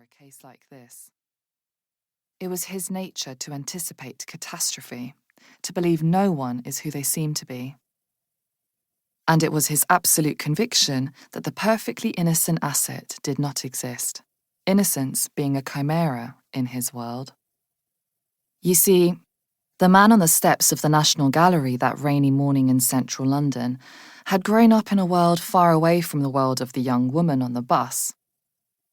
a case like this. It was his nature to anticipate catastrophe, to believe no one is who they seem to be. And it was his absolute conviction that the perfectly innocent asset did not exist, innocence being a chimera in his world. You see, the man on the steps of the National Gallery that rainy morning in central London had grown up in a world far away from the world of the young woman on the bus,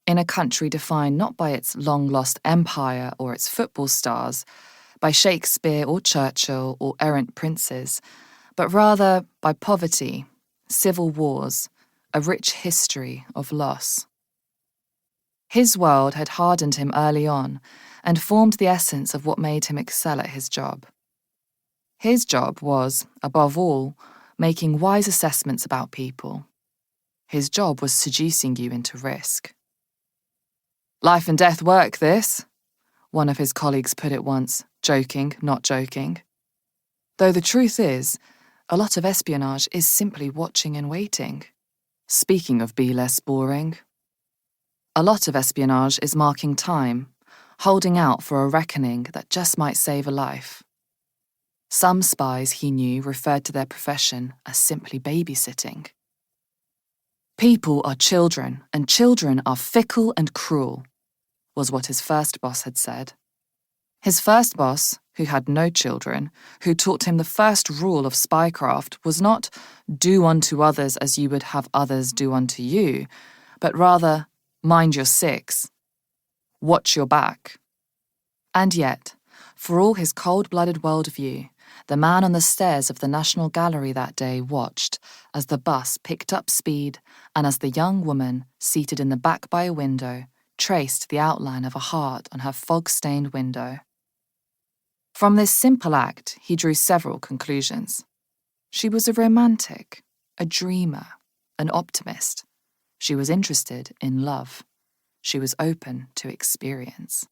in a country defined not by its long-lost empire or its football stars, by Shakespeare or Churchill or errant princes, but rather by poverty, civil wars, a rich history of loss. His world had hardened him early on and formed the essence of what made him excel at his job. His job was, above all, making wise assessments about people. His job was seducing you into risk. "Life and death work, this," one of his colleagues put it once, joking, not joking. Though the truth is, a lot of espionage is simply watching and waiting. Speaking of be less boring. A lot of espionage is marking time, holding out for a reckoning that just might save a life. Some spies, he knew, referred to their profession as simply babysitting. "People are children, and children are fickle and cruel," was what his first boss had said. His first boss, who had no children, who taught him the first rule of spycraft, was not "do unto others as you would have others do unto you," but rather "mind your six, watch your back." And yet, for all his cold-blooded worldview, the man on the stairs of the National Gallery that day watched as the bus picked up speed and as the young woman, seated in the back by a window, traced the outline of a heart on her fog-stained window. From this simple act, he drew several conclusions. She was a romantic, a dreamer, an optimist. She was interested in love. She was open to experience.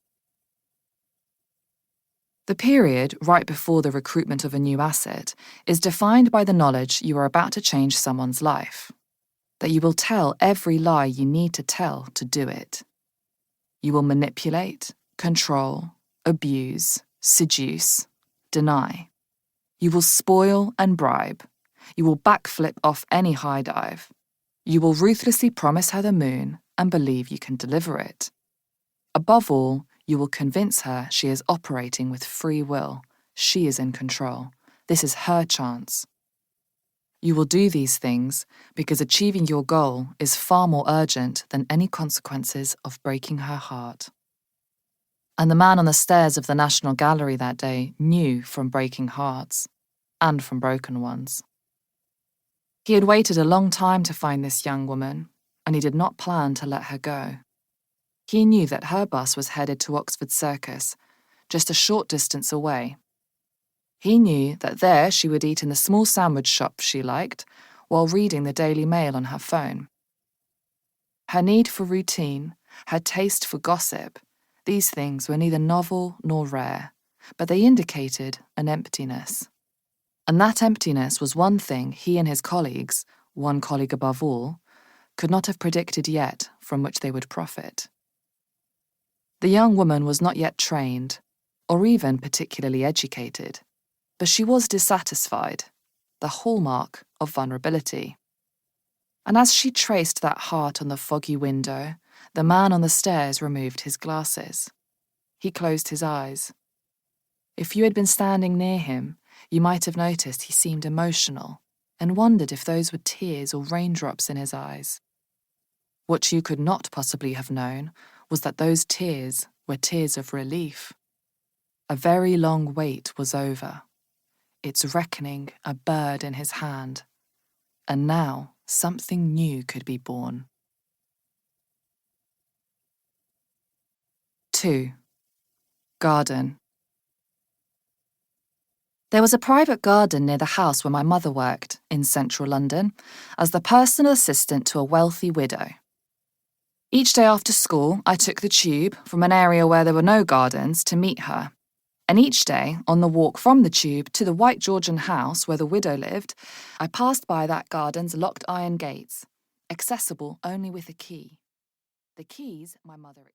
The period right before the recruitment of a new asset is defined by the knowledge you are about to change someone's life, that you will tell every lie you need to tell to do it. You will manipulate, control, abuse, seduce, deny. You will spoil and bribe. You will backflip off any high dive. You will ruthlessly promise her the moon and believe you can deliver it. Above all, you will convince her she is operating with free will. She is in control. This is her chance. You will do these things because achieving your goal is far more urgent than any consequences of breaking her heart. And the man on the stairs of the National Gallery that day knew from breaking hearts, and from broken ones. He had waited a long time to find this young woman, and he did not plan to let her go. He knew that her bus was headed to Oxford Circus, just a short distance away. He knew that there she would eat in the small sandwich shop she liked, while reading the Daily Mail on her phone. Her need for routine, her taste for gossip, these things were neither novel nor rare, but they indicated an emptiness. And that emptiness was one thing he and his colleagues, one colleague above all, could not have predicted yet from which they would profit. The young woman was not yet trained, or even particularly educated, but she was dissatisfied, the hallmark of vulnerability. And as she traced that heart on the foggy window, the man on the stairs removed his glasses. He closed his eyes. If you had been standing near him, you might have noticed he seemed emotional and wondered if those were tears or raindrops in his eyes. What you could not possibly have known was that those tears were tears of relief. A very long wait was over, its reckoning a bird in his hand, and now something new could be born. 2. Garden. There was a private garden near the house where my mother worked, in central London, as the personal assistant to a wealthy widow. Each day after school, I took the tube from an area where there were no gardens to meet her. And each day, on the walk from the tube to the white Georgian house where the widow lived, I passed by that garden's locked iron gates, accessible only with a key. The keys my mother